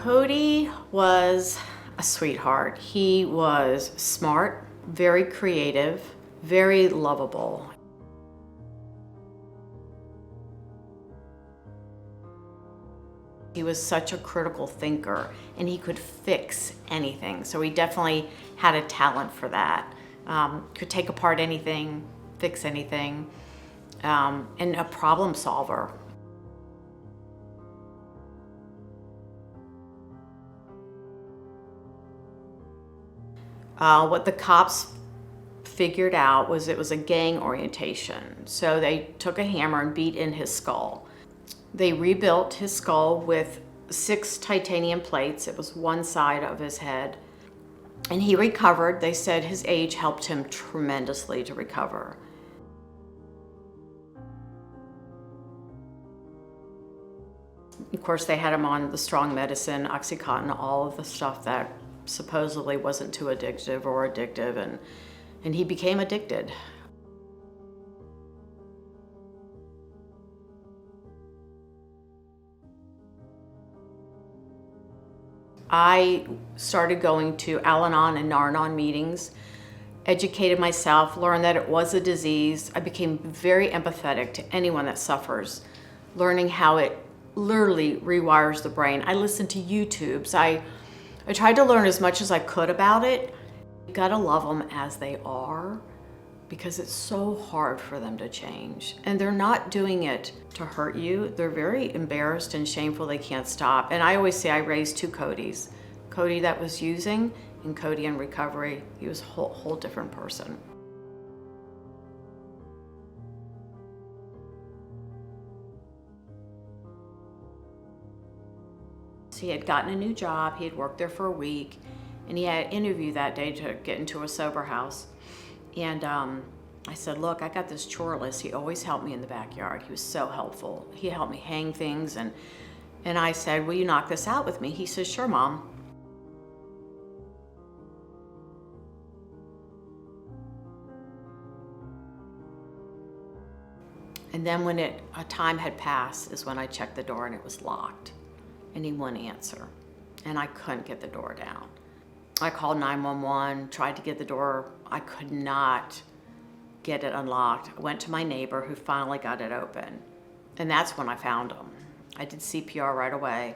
Cody was a sweetheart. He was smart, very creative, very lovable. He was such a critical thinker and he could fix anything. So he definitely had a talent for that. Could take apart anything, fix anything, and a problem solver. What the cops figured out was it was a gang orientation. So they took a hammer and beat in his skull. They rebuilt his skull with 6 titanium plates. It was one side of his head. And he recovered. They said his age helped him tremendously to recover. Of course, they had him on the strong medicine, Oxycontin, all of the stuff that supposedly wasn't too addictive or addictive, and he became addicted. I started going to Al-Anon and Nar-Anon meetings, educated myself, learned that it was a disease. I became very empathetic to anyone that suffers, learning how it literally rewires the brain. I listened to YouTubes. I tried to learn as much as I could about it. You gotta love them as they are, because it's so hard for them to change. And they're not doing it to hurt you. They're very embarrassed and shameful. They can't stop. And I always say I raised 2 Codys. Cody that was using and Cody in recovery. He was a whole different person. He had gotten a new job. He had worked there for a week, and he had an interview that day to get into a sober house. And I said, look, I got this chore list. He always helped me in the backyard. He was so helpful. He helped me hang things. And I said, will you knock this out with me? He says, sure, Mom. And then when a time had passed is when I checked the door and it was locked. And he wouldn't answer. And I couldn't get the door down. I called 911, tried to get the door. I could not get it unlocked. I went to my neighbor who finally got it open. And that's when I found him. I did CPR right away.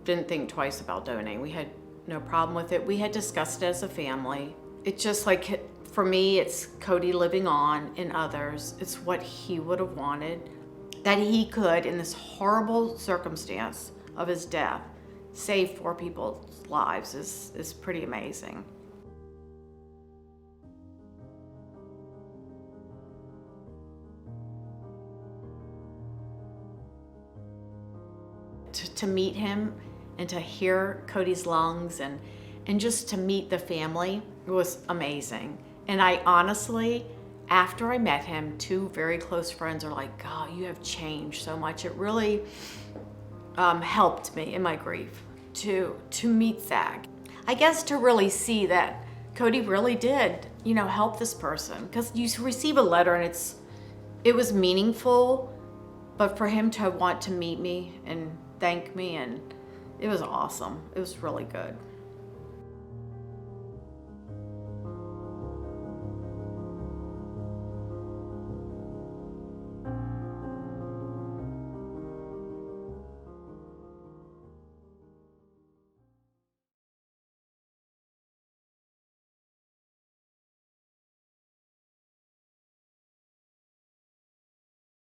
Didn't think twice about donating. We had no problem with it. We had discussed it as a family. It's just like, for me, it's Cody living on in others. It's what he would have wanted. That he could, in this horrible circumstance of his death, save 4 people's lives is pretty amazing. To meet him and to hear Cody's lungs and just to meet the family was amazing. And I honestly, after I met him, 2 very close friends are like, God, you have changed so much. It really helped me in my grief to meet Zach. I guess to really see that Cody really did, help this person. Because you receive a letter and it was meaningful, but for him to want to meet me and thank me, and it was awesome. It was really good.